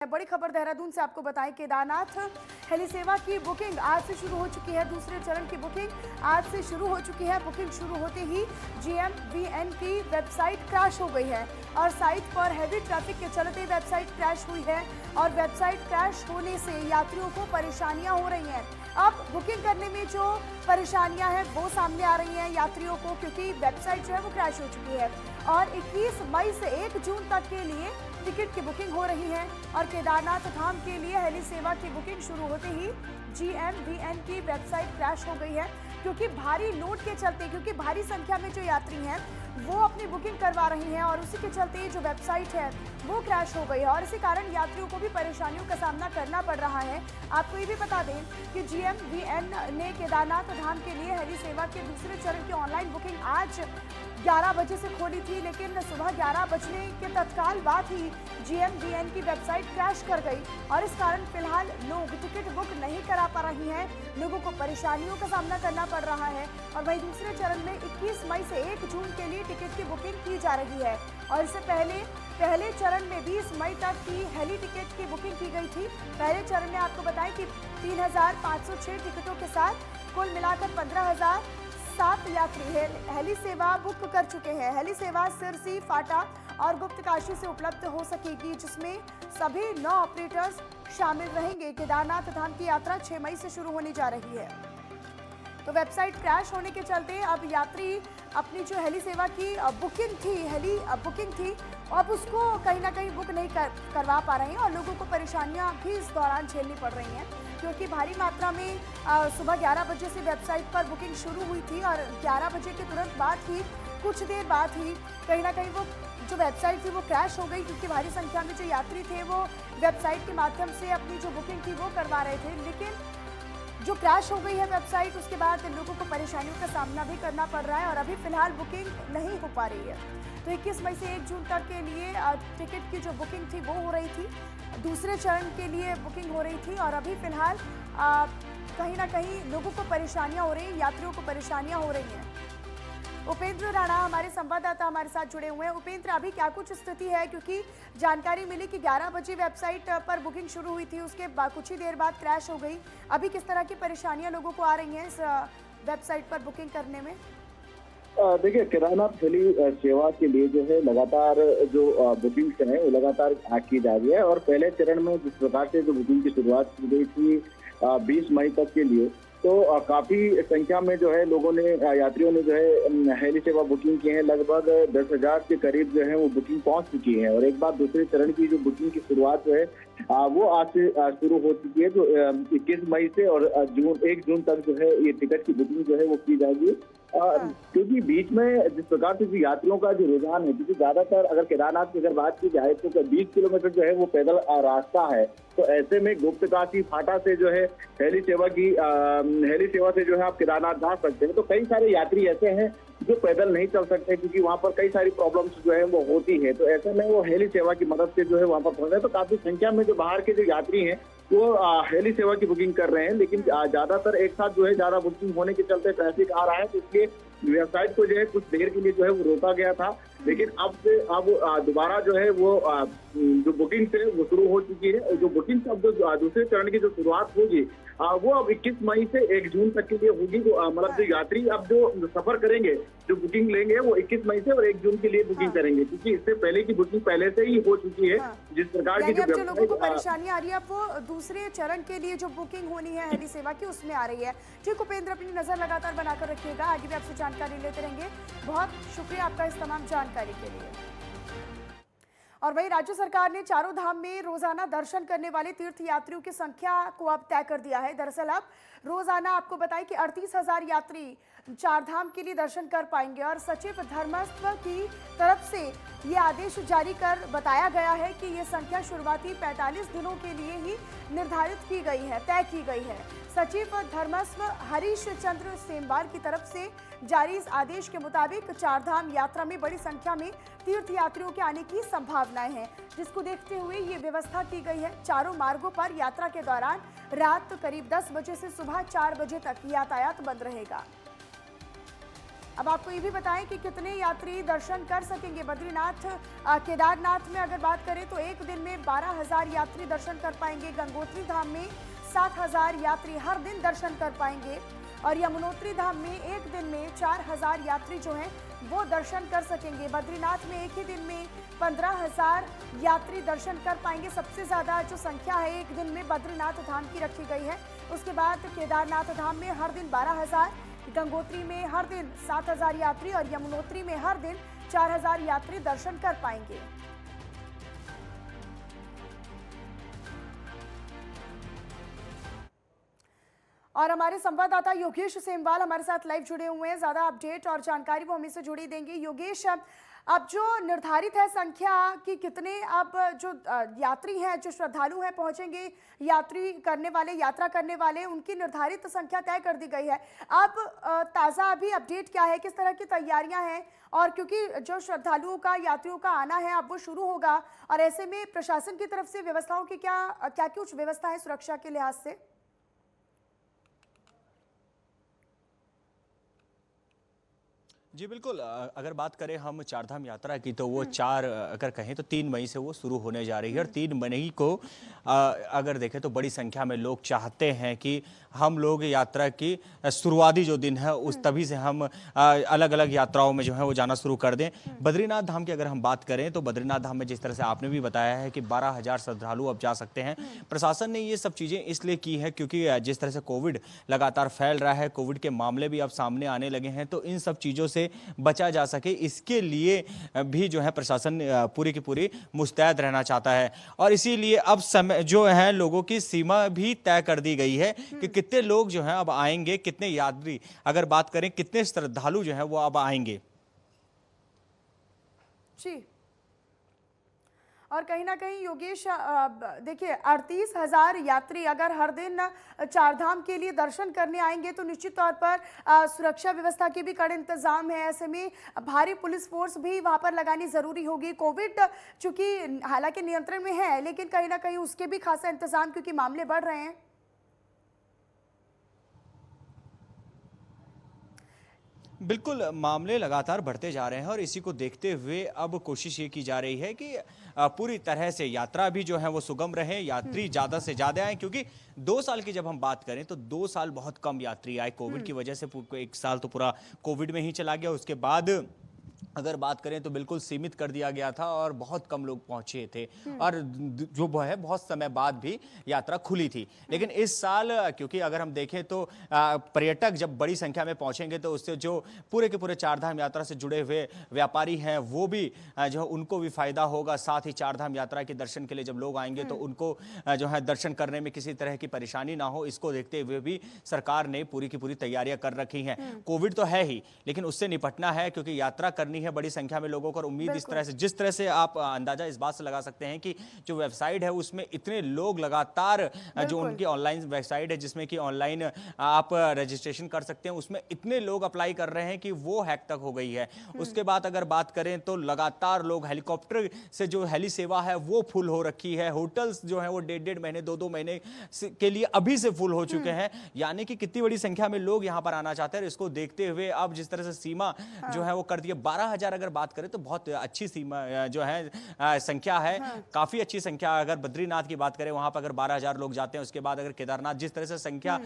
बड़ी खबर देहरादून से आपको बताएं, केदारनाथ हेली सेवा की बुकिंग आज से शुरू हो चुकी है। दूसरे चरण की बुकिंग आज से शुरू हो चुकी है। बुकिंग शुरू होते ही GMVN की वेबसाइट क्रैश हो गई है और साइट पर हैवी ट्रैफिक के चलते वेबसाइट क्रैश हुई है और वेबसाइट क्रैश होने से यात्रियों को परेशानियां हो रही हैं। अब बुकिंग करने में जो परेशानियां हैं वो सामने आ रही हैं यात्रियों को, क्योंकि वेबसाइट जो है वो क्रैश हो चुकी है और 21 मई से 1 जून तक के लिए टिकट की बुकिंग हो रही है और केदारनाथ धाम के लिए हेली सेवा की बुकिंग शुरू होते ही GMVN की वेबसाइट क्रैश हो गई है, क्योंकि भारी लोड के चलते, क्योंकि भारी संख्या में जो यात्री हैं वो अपनी बुकिंग करवा रही हैं और उसी के चलते जो वेबसाइट है वो क्रैश हो गई है और इसी कारण यात्रियों को भी परेशानियों का सामना करना पड़ रहा है। आपको ये भी बता दें कि GMVN ने केदारनाथ धाम के लिए हेली सेवा के दूसरे चरण की ऑनलाइन बुकिंग आज 11 बजे से खोली थी, लेकिन सुबह 11 बजने के तत्काल बाद ही GMVN की वेबसाइट क्रैश कर गई और इस कारण फिलहाल लोग टिकट बुक नहीं करा पा रही हैं। लोगों को परेशानियों का सामना करना पड़ रहा है और वहीं दूसरे चरण में 21 मई से 1 जून के लिए टिकट की बुकिंग की जा रही है और इससे पहले चरण में 20 मई तक की हेली टिकट की बुकिंग की गई थी। पहले चरण में आपको बताएं कि 3506 टिकटों के साथ कुल मिलाकर 15,007 यात्री हेली सेवा बुक कर चुके हैं। हेली सेवा सिरसी, फाटा और गुप्तकाशी से उपलब्ध हो सकेगी, जिसमें सभी 9 ऑपरेटर्स शामिल रहेंगे। केदारनाथ धाम की यात्रा 6 मई से शुरू होने जा रही है। तो वेबसाइट क्रैश होने के चलते अब यात्री अपनी जो हेली सेवा की बुकिंग थी, हेली बुकिंग थी, अब उसको कहीं ना कहीं बुक नहीं करवा पा रहे हैं और लोगों को परेशानियां भी इस दौरान झेलनी पड़ रही हैं, क्योंकि भारी मात्रा में सुबह 11 बजे से वेबसाइट पर बुकिंग शुरू हुई थी और 11 बजे के तुरंत बाद ही, कुछ देर बाद ही कहीं ना कहीं वो जो वेबसाइट थी वो क्रैश हो गई, क्योंकि भारी संख्या में जो यात्री थे वो वेबसाइट के माध्यम से अपनी जो बुकिंग थी वो करवा रहे थे। लेकिन जो क्रैश हो गई है वेबसाइट, उसके बाद लोगों को परेशानियों का सामना भी करना पड़ रहा है और अभी फिलहाल बुकिंग नहीं हो पा रही है। तो 21 मई से 1 जून तक के लिए टिकट की जो बुकिंग थी वो हो रही थी, दूसरे चरण के लिए बुकिंग हो रही थी और अभी फिलहाल कहीं ना कहीं लोगों को परेशानियां हो रही हैं, यात्रियों को परेशानियां हो रही हैं। उपेंद्र राणा हमारे संवाददाता हमारे साथ जुड़े हुए हैं। उपेंद्र, अभी क्या कुछ स्थिति है, क्योंकि जानकारी मिली कि 11 बजे वेबसाइट पर बुकिंग शुरू हुई थी, उसके बाद कुछ ही देर बाद क्रैश हो गई। अभी किस तरह की परेशानियां लोगों को आ रही हैं इस वेबसाइट पर बुकिंग करने में? देखिए, केदारनाथ हेली सेवा के लिए जो है लगातार जो बुकिंग्स हैं वो लगातार की जा रही है और पहले चरण में जिस प्रकार से जो बुकिंग की शुरुआत की गई थी 20 मई तक के लिए, तो काफी संख्या में जो है लोगों ने, यात्रियों ने जो है हेली सेवा बुकिंग की है। लगभग 10,000 के करीब जो है वो बुकिंग पहुंच चुकी है और एक बार दूसरे चरण की जो बुकिंग की शुरुआत जो है वो आज से शुरू हो चुकी है। जो 21 मई से और 1 जून तक जो है ये टिकट की बुकिंग जो है वो की जाएगी, क्योंकि बीच में जिस प्रकार से यात्रियों का जो रुझान है, क्योंकि ज्यादातर अगर केदारनाथ की अगर बात की जाए तो 20 किलोमीटर जो है वो पैदल रास्ता है, तो ऐसे में गुप्तकाशी, फाटा से जो है हेली सेवा से जो है आप केदारनाथ जा सकते हैं। तो कई सारे यात्री ऐसे हैं जो पैदल नहीं चल सकते, क्योंकि वहाँ पर कई सारी प्रॉब्लम्स जो है वो होती है, तो ऐसे में वो हेली सेवा की मदद से जो है वहाँ पर पहुंच रहे हैं। तो काफी संख्या में जो बाहर के जो यात्री हैं वो हेली सेवा की बुकिंग कर रहे हैं, लेकिन ज्यादातर एक साथ जो है ज्यादा बुकिंग होने के चलते ट्रैफिक आ रहा है, तो इसलिए वेबसाइट को जो है कुछ देर के लिए जो है वो रोका गया था। लेकिन अब दोबारा जो है वो जो बुकिंग है वो शुरू हो चुकी है और जो बुकिंग अब जो दूसरे चरण की जो शुरुआत होगी वो अब 21 मई से 1 जून तक के लिए होगी। तो मतलब जो यात्री अब जो सफर करेंगे, जो बुकिंग लेंगे, वो 21 मई से और 1 जून के लिए बुकिंग करेंगे, क्योंकि इससे पहले की बुकिंग पहले से ही हो चुकी है। जिस प्रकार की जो लोगों को परेशानी आ रही है अब वो दूसरे चरण के लिए जो बुकिंग होनी है हेली सेवा की उसमें आ रही है। ठीक उपेंद्र, अपनी नजर लगातार बनाकर रखिएगा, आगे भी आपसे जानकारी लेते रहेंगे। बहुत शुक्रिया आपका इस तमाम जानकारी के लिए। और वहीं राज्य सरकार ने चारों धाम में रोजाना दर्शन करने वाले तीर्थ यात्रियों की संख्या को अब तय कर दिया है। दरअसल अब रोजाना आपको बताएं कि 38,000 यात्री चार धाम के लिए दर्शन कर पाएंगे और सचिव धर्मस्व की तरफ से ये आदेश जारी कर बताया गया है कि ये संख्या शुरुआती 45 दिनों के लिए ही निर्धारित की गई है, तय की गई है। सचिव धर्मस्व हरीश चंद्र सेमवार की तरफ से जारी इस आदेश के मुताबिक चारधाम यात्रा में बड़ी संख्या में तीर्थ यात्रियों के आने की संभावनाएं हैं, जिसको देखते हुए ये व्यवस्था की गई है। चारों मार्गों पर यात्रा के दौरान रात करीब 10 बजे से सुबह 4 बजे तक यातायात बंद रहेगा। अब आपको ये भी बताएं कि कितने यात्री दर्शन कर सकेंगे बद्रीनाथ केदारनाथ में। अगर बात करें तो एक दिन में 12,000 यात्री दर्शन कर पाएंगे। गंगोत्री धाम में 7,000 यात्री हर दिन दर्शन कर पाएंगे और यमुनोत्री धाम में एक दिन में 4,000 यात्री जो हैं वो दर्शन कर सकेंगे। बद्रीनाथ में एक ही दिन में 15,000 यात्री दर्शन कर पाएंगे। सबसे ज़्यादा जो संख्या है एक दिन में बद्रीनाथ धाम की रखी गई है। उसके बाद केदारनाथ धाम में हर दिन 12,000, गंगोत्री में हर दिन 7,000 यात्री और यमुनोत्री में हर दिन 4,000 यात्री दर्शन कर पाएंगे। और हमारे संवाददाता योगेश सेमवाल हमारे साथ लाइव जुड़े हुए हैं। ज्यादा अपडेट और जानकारी वो हमें से जुड़ी देंगे। योगेश, अब जो निर्धारित है संख्या कि कितने अब जो यात्री हैं, जो श्रद्धालु हैं पहुंचेंगे, यात्रा करने वाले उनकी निर्धारित संख्या तय कर दी गई है। अब ताज़ा अभी अपडेट क्या है, किस तरह की तैयारियां हैं? और क्योंकि जो श्रद्धालुओं का, यात्रियों का आना है अब वो शुरू होगा, और ऐसे में प्रशासन की तरफ से व्यवस्थाओं की क्या कुछ व्यवस्था है सुरक्षा के लिहाज से? जी बिल्कुल, अगर बात करें हम चारधाम यात्रा की तो वो अगर कहें तो 3 मई से वो शुरू होने जा रही है। और 3 मई को अगर देखें तो बड़ी संख्या में लोग चाहते हैं कि हम लोग यात्रा की शुरुआती जो दिन है उस तभी से हम अलग अलग यात्राओं में जो है वो जाना शुरू कर दें। बद्रीनाथ धाम की अगर हम बात करें तो बद्रीनाथ धाम में जिस तरह से आपने भी बताया है कि 12,000 श्रद्धालु अब जा सकते हैं। प्रशासन ने ये सब चीज़ें इसलिए की है क्योंकि जिस तरह से कोविड लगातार फैल रहा है, कोविड के मामले भी अब सामने आने लगे हैं, तो इन सब चीज़ों से बचा जा सके इसके लिए भी जो है प्रशासन पूरी की पूरी मुस्तैद रहना चाहता है। और इसीलिए अब समय जो है लोगों की सीमा भी तय कर दी गई है कि कितने लोग जो हैं अब आएंगे, कितने यात्री, अगर बात करें कितने श्रद्धालु जो हैं वो अब आएंगे। जी, और कहीं ना कहीं योगेश देखिए 38,000 यात्री अगर हर दिन चारधाम के लिए दर्शन करने आएंगे तो निश्चित तौर पर सुरक्षा व्यवस्था के भी कड़े इंतजाम है। ऐसे में भारी पुलिस फोर्स भी वहां पर लगानी जरूरी होगी। कोविड चूंकि हालांकि नियंत्रण में है, लेकिन कहीं ना कहीं उसके भी खासा इंतजाम क्योंकि मामले बढ़ रहे हैं। बिल्कुल, मामले लगातार बढ़ते जा रहे हैं और इसी को देखते हुए अब कोशिश ये की जा रही है कि पूरी तरह से यात्रा भी जो है वो सुगम रहे, यात्री ज़्यादा से ज़्यादा आए। क्योंकि 2 साल की जब हम बात करें तो 2 साल बहुत कम यात्री आए कोविड की वजह से। 1 साल तो पूरा कोविड में ही चला गया। उसके बाद अगर बात करें तो बिल्कुल सीमित कर दिया गया था और बहुत कम लोग पहुंचे थे और जो है बहुत समय बाद भी यात्रा खुली थी। लेकिन इस साल क्योंकि अगर हम देखें तो पर्यटक जब बड़ी संख्या में पहुंचेंगे तो उससे जो पूरे के पूरे चारधाम यात्रा से जुड़े हुए व्यापारी हैं वो भी जो है उनको भी फायदा होगा। साथ ही चारधाम यात्रा के दर्शन के लिए जब लोग आएंगे तो उनको जो है दर्शन करने में किसी तरह की परेशानी ना हो, इसको देखते हुए भी सरकार ने पूरी की पूरी तैयारियां कर रखी हैं। कोविड तो है ही, लेकिन उससे निपटना है क्योंकि यात्रा करनी है बड़ी संख्या में लोगों को। उम्मीद इस तरह से, जिस तरह से आप अंदाजा इस बात से लगा सकते हैं कि जो वेबसाइट है उसमें इतने लोग लगातार, जो उनकी ऑनलाइन वेबसाइट है जिसमें कि ऑनलाइन आप रजिस्ट्रेशन कर सकते हैं, उसमें इतने लोग अप्लाई कर रहे हैं कि वो हैक तक हो गई है। उसके बाद अगर बात करें तो लगातार लोग हेलीकॉप्टर से जो हेली सेवा है वो फुल हो रखी है। होटल्स जो है वो 1.5 महीने 2 महीने के लिए अभी से फुल हो चुके हैं। यानी कि कितनी बड़ी संख्या में लोग यहां पर आना चाहते हैं। इसको देखते हुए अब जिस तरह से सीमा जो है वो कर दी है 12,000 अगर बात करें तो बहुत अच्छी सीमा जो है संख्या है। काफी अच्छी संख्या। अगर बद्रीनाथ की बात करें वहां पर अगर 12,000 लोग जाते हैं, उसके बाद अगर केदारनाथ, जिस तरह से संख्या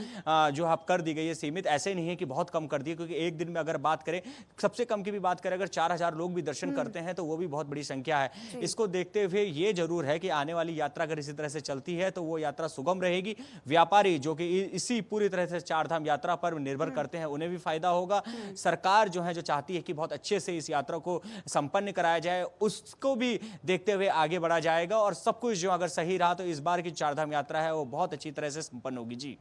जो अब कर दी गई है सीमित, ऐसे नहीं है कि बहुत कम कर दी है क्योंकि एक दिन में अगर बात करें, सबसे कम की भी बात करें, अगर 4,000 लोग भी दर्शन करते हैं तो वो भी बहुत बड़ी संख्या है। इसको देखते हुए ये जरूर है कि आने वाली यात्रा अगर इसी तरह से चलती है तो वो यात्रा सुगम रहेगी। व्यापारी जो कि इसी पूरी तरह से चारधाम यात्रा पर निर्भर करते हैं उन्हें भी फायदा होगा। सरकार जो है जो चाहती है कि बहुत अच्छे से इस यात्रा को संपन्न कराया जाए, उसको भी देखते हुए आगे बढ़ा जाएगा और सब कुछ जो अगर सही रहा तो इस बार की चारधाम यात्रा है वो बहुत अच्छी तरह से संपन्न होगी। जी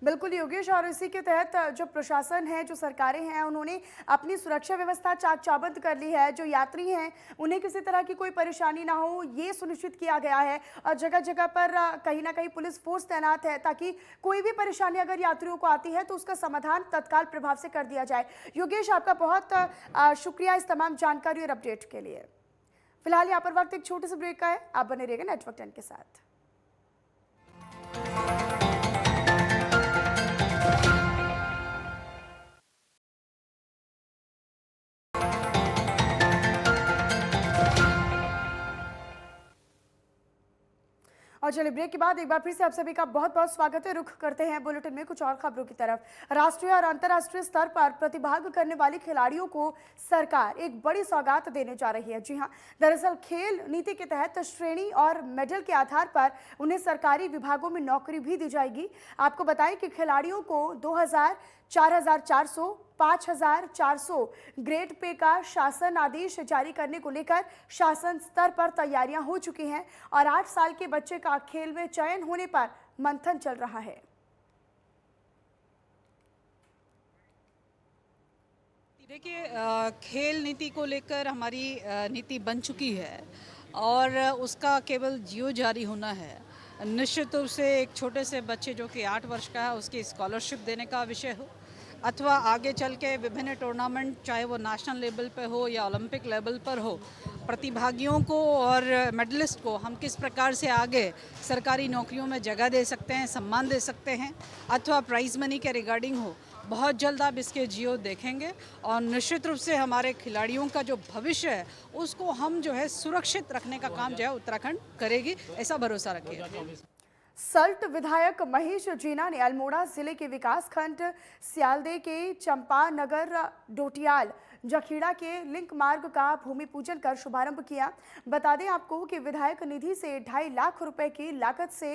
बिल्कुल योगेश, और इसी के तहत जो प्रशासन है, जो सरकारें हैं, उन्होंने अपनी सुरक्षा व्यवस्था चाक चौबंद कर ली है। जो यात्री हैं उन्हें किसी तरह की कोई परेशानी ना हो ये सुनिश्चित किया गया है और जगह जगह पर कहीं ना कहीं पुलिस फोर्स तैनात है ताकि कोई भी परेशानी अगर यात्रियों को आती है तो उसका समाधान तत्काल प्रभाव से कर दिया जाए। योगेश, आपका बहुत शुक्रिया इस तमाम जानकारी और अपडेट के लिए। फिलहाल यहाँ पर वक्त एक छोटे से ब्रेक का है, आप बने रहिएगा नेटवर्क 10 के साथ। चलिए ब्रेक के बाद एक बार फिर से आप सभी का बहुत बहुत स्वागत है। रुख करते हैं बुलेटिन में कुछ और खबरों की तरफ। राष्ट्रीय और अंतर्राष्ट्रीय स्तर पर प्रतिभाग करने वाले खिलाड़ियों को सरकार एक बड़ी सौगात देने जा रही है। जी हां, दरअसल खेल नीति के तहत श्रेणी और मेडल के आधार पर उन्हें सरकारी विभागों में नौकरी भी दी जाएगी। आपको बताएं कि खिलाड़ियों को 2000, 4400, 5400 ग्रेड पे का शासन आदेश जारी करने को लेकर शासन स्तर पर तैयारियां हो चुकी हैं और 8 साल के बच्चे का खेल में चयन होने पर मंथन चल रहा है। देखिए, खेल नीति को लेकर हमारी नीति बन चुकी है और उसका केवल जियो जारी होना है। निश्चित रूप से एक छोटे से बच्चे जो कि 8 वर्ष का है उसकी स्कॉलरशिप देने का विषय हो अथवा आगे चल के विभिन्न टूर्नामेंट, चाहे वो नेशनल लेवल पे हो या ओलंपिक लेवल पर हो, प्रतिभागियों को और मेडलिस्ट को हम किस प्रकार से आगे सरकारी नौकरियों में जगह दे सकते हैं, सम्मान दे सकते हैं अथवा प्राइज मनी के रिगार्डिंग हो, बहुत जल्द आप इसके जियो देखेंगे। और निश्चित रूप से हमारे खिलाड़ियों का जो भविष्य है उसको हम जो है सुरक्षित रखने का काम जो है उत्तराखंड करेगी, ऐसा भरोसा रखिए। सल्ट विधायक महेश जीना ने अल्मोड़ा जिले के विकास खंड सियालदे के चंपानगर डोटियाल जखीड़ा के लिंक मार्ग का भूमि पूजन कर शुभारंभ किया। बता दें आपको कि विधायक निधि से 2.5 लाख रुपए की लागत से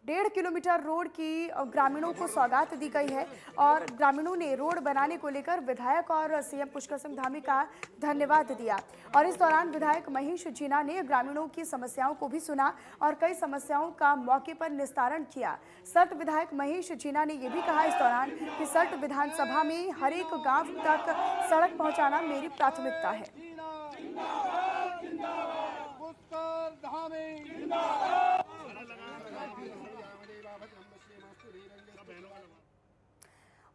1.5 किलोमीटर रोड की ग्रामीणों को सौगात दी गई है और ग्रामीणों ने रोड बनाने को लेकर विधायक और सीएम पुष्कर सिंह धामी का धन्यवाद दिया। और इस दौरान विधायक महेश जीना ने ग्रामीणों की समस्याओं को भी सुना और कई समस्याओं का मौके पर निस्तारण किया। सल्ट विधायक महेश जीना ने यह भी कहा इस दौरान कि सल्ट विधानसभा में हर एक गांव तक सड़क पहुंचाना मेरी प्राथमिकता है।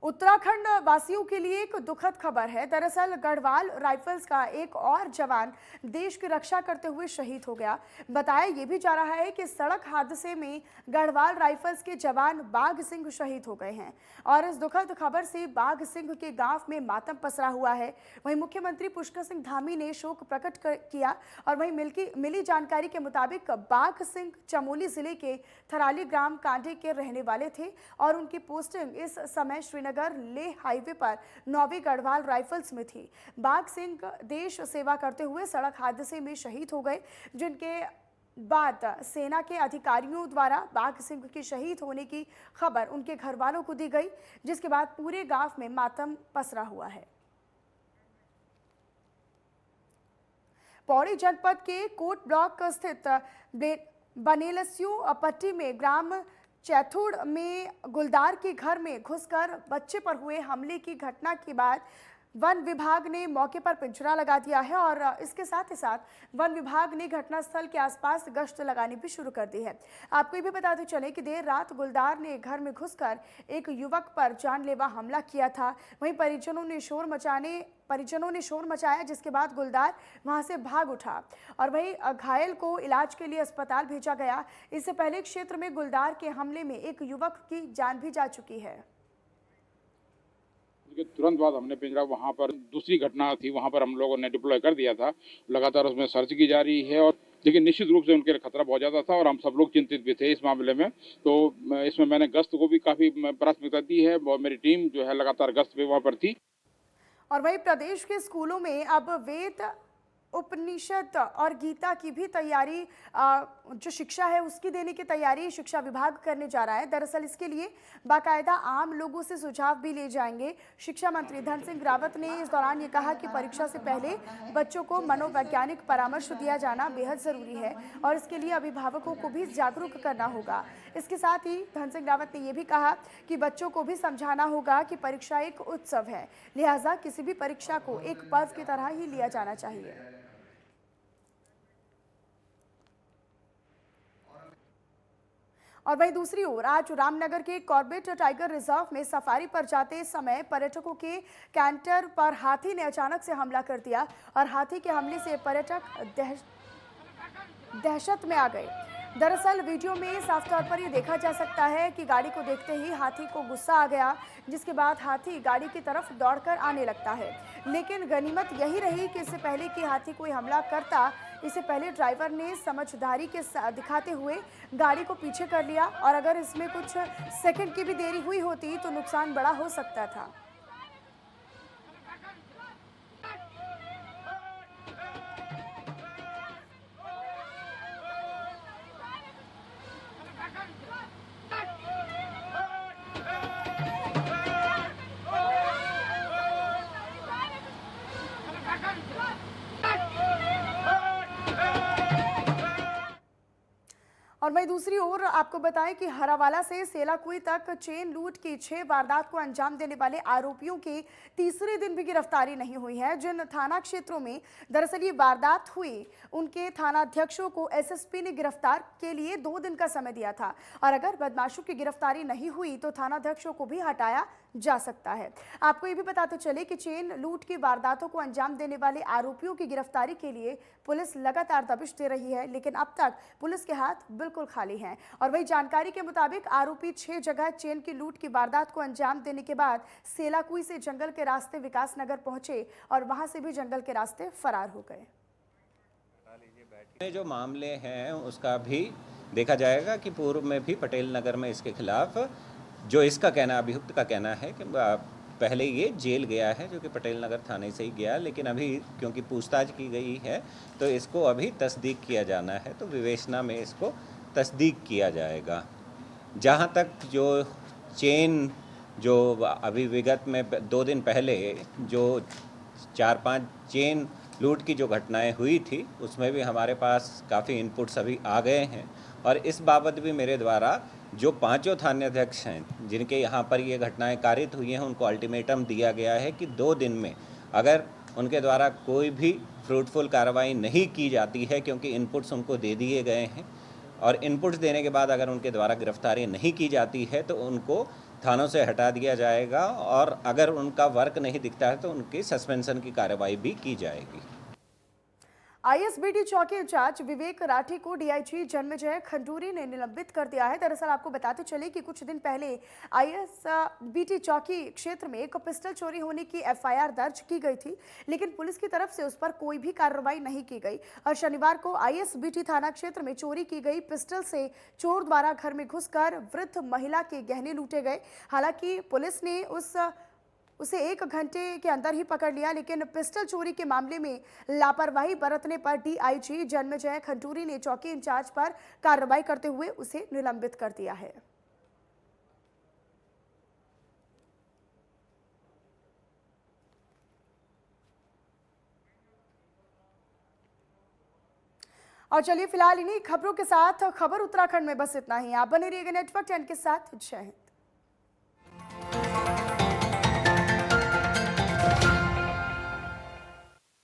उत्तराखंड वासियों के लिए एक दुखद खबर है। दरअसल गढ़वाल राइफल्स का एक और जवान देश की रक्षा करते हुए शहीद हो गया। बताया यह भी जा रहा है कि सड़क हादसे में गढ़वाल राइफल्स के जवान बाघ सिंह शहीद हो गए हैं और इस दुखद खबर से बाघ सिंह के गांव में मातम पसरा हुआ है। वहीं मुख्यमंत्री पुष्कर सिंह धामी ने शोक प्रकट किया और वहीं मिली जानकारी के मुताबिक बाघ सिंह चमोली जिले के थराली ग्राम कांडे के रहने वाले थे और उनकी पोस्टिंग इस समय श्रीनगर लेह हाईवे पर 9वीं गढ़वाल राइफल्स में थी। बाघ सिंह देश सेवा करते हुए सड़क हादसे में शहीद हो गए, जिनके बाद सेना के अधिकारियों द्वारा बाघ सिंह के शहीद होने की खबर उनके घर वालों को दी गई, जिसके बाद पूरे गांव में मातम पसरा हुआ है। पौड़ी जनपद के कोट ब्लॉक स्थित बनेलस्यू पट्टी में ग्राम चैथुड़ में गुलदार के घर में घुसकर बच्चे पर हुए हमले की घटना के बाद वन विभाग ने मौके पर पिंजरा लगा दिया है और इसके साथ ही साथ वन विभाग ने घटनास्थल के आसपास गश्त लगानी भी शुरू कर दी है। आपको ये भी बताते चले कि देर रात गुलदार ने घर में घुसकर एक युवक पर जानलेवा हमला किया था। वहीं परिजनों ने शोर मचाया, जिसके बाद गुलदार वहां से भाग उठा और वहीं घायल को इलाज के लिए अस्पताल भेजा गया। इससे पहले क्षेत्र में गुलदार के हमले में एक युवक की जान भी जा चुकी है। तुरंत बाद हमने पिंजरा वहां पर दूसरी घटना थी, वहां पर हम लोगों ने डिप्लॉय कर दिया था। लगातार उसमें सर्च की जा रही है और लेकिन निश्चित रूप से उनके खतरा बहुत ज़्यादा था और हम सब लोग चिंतित भी थे इस मामले में। तो इसमें मैंने गश्त को भी काफ़ी प्राथमिकता दी है और मेरी टीम जो है लगातार गश्त पे वहाँ पर थी। और वहीं प्रदेश के स्कूलों में अब वेद, उपनिषद और गीता की भी तैयारी, जो शिक्षा है उसकी देने की तैयारी शिक्षा विभाग करने जा रहा है। दरअसल इसके लिए बाकायदा आम लोगों से सुझाव भी ले जाएंगे। शिक्षा मंत्री धन सिंह रावत ने इस दौरान ये कहा कि परीक्षा से पहले बच्चों को मनोवैज्ञानिक परामर्श दिया जाना बेहद ज़रूरी है और इसके लिए अभिभावकों को भी जागरूक करना होगा। इसके साथ ही धन सिंह रावत ने यह भी कहा कि बच्चों को भी समझाना होगा कि परीक्षा एक उत्सव है, लिहाजा किसी भी परीक्षा को एक पर्व की तरह ही लिया जाना चाहिए। और वहीं दूसरी ओर आज रामनगर के कॉर्बेट टाइगर रिजर्व में सफारी पर जाते समय पर्यटकों के कैंटर पर हाथी ने अचानक से हमला कर दिया और हाथी के हमले से पर्यटक दहशत में आ गए। दरअसल वीडियो में साफ तौर पर ये देखा जा सकता है कि गाड़ी को देखते ही हाथी को गुस्सा आ गया, जिसके बाद हाथी गाड़ी की तरफ दौड़कर आने लगता है। लेकिन गनीमत यही रही कि इससे पहले कि हाथी कोई हमला करता, इससे पहले ड्राइवर ने समझदारी के दिखाते हुए गाड़ी को पीछे कर लिया, और अगर इसमें कुछ सेकंड की भी देरी हुई होती तो नुकसान बड़ा हो सकता था। और वहीं दूसरी ओर आपको बताएं कि हरावाला से सेलाकुई तक चेन लूट की 6 वारदात को अंजाम देने वाले आरोपियों की तीसरे दिन भी गिरफ्तारी नहीं हुई है। जिन थाना क्षेत्रों में दरअसल ये वारदात हुई, उनके थाना अध्यक्षों को एसएसपी ने गिरफ्तार के लिए 2 दिन का समय दिया था, और अगर बदमाशों की गिरफ्तारी नहीं हुई तो थाना अध्यक्षों को भी हटाया जा सकता है। आपको ये भी बताते चले कि चेन लूट की वारदातों को अंजाम देने वाले आरोपियों की गिरफ्तारी के लिए पुलिस लगातार दबिश दे रही है, लेकिन अब तक पुलिस के हाथ बिल्कुल खाली हैं। और वही जानकारी के मुताबिक आरोपी 6 जगह चेन की लूट की वारदात को अंजाम देने के बाद सेलाकुई से जंगल के रास्ते विकास नगर पहुंचे और वहां से भी जंगल के रास्ते फरार हो गए। जो मामले हैं उसका भी देखा जाएगा कि पूर्व में भी पटेल नगर में इसके खिलाफ जो इसका कहना, अभियुक्त का कहना है कि पहले ये जेल गया है, जो कि पटेल नगर थाने से ही गया, लेकिन अभी क्योंकि पूछताछ की गई है तो इसको अभी तस्दीक किया जाना है, तो विवेचना में इसको तस्दीक किया जाएगा। जहाँ तक जो चेन, जो अभी विगत में 2 दिन पहले जो 4-5 चेन लूट की जो घटनाएं हुई थी, उसमें भी हमारे पास काफ़ी इनपुट्स अभी आ गए हैं, और इस बाबत भी मेरे द्वारा जो 5 थानाध्यक्ष हैं जिनके यहाँ पर ये घटनाएं कारित हुई हैं, उनको अल्टीमेटम दिया गया है कि 2 दिन में अगर उनके द्वारा कोई भी फ्रूटफुल कार्रवाई नहीं की जाती है, क्योंकि इनपुट्स उनको दे दिए गए हैं, और इनपुट्स देने के बाद अगर उनके द्वारा गिरफ्तारी नहीं की जाती है तो उनको थानों से हटा दिया जाएगा, और अगर उनका वर्क नहीं दिखता है तो उनकी सस्पेंशन की कार्रवाई भी की जाएगी। आईएसबीटी चौकी इंचार्ज विवेक राठी को डीआईजी जन्मेजय खंडूरी ने निलंबित कर दिया है। दरअसल आपको बताते चले कि कुछ दिन पहले आईएसबीटी चौकी क्षेत्र में एक पिस्टल चोरी होने की एफआईआर दर्ज की गई थी, लेकिन पुलिस की तरफ से उस पर कोई भी कार्रवाई नहीं की गई, और शनिवार को आईएसबीटी थाना क्षेत्र में चोरी की गई पिस्टल से चोर द्वारा घर में घुसकर वृद्ध महिला के गहने लूटे गए। हालांकि पुलिस ने उसे 1 घंटे के अंदर ही पकड़ लिया, लेकिन पिस्टल चोरी के मामले में लापरवाही बरतने पर डीआईजी जन्मेजय खंडूरी ने चौकी इंचार्ज पर कार्रवाई करते हुए उसे निलंबित कर दिया है। और चलिए फिलहाल इन्हीं खबरों के साथ खबर उत्तराखंड में बस इतना ही। आप बने रहिएगा नेटवर्क 10 के साथ। जय हिंद।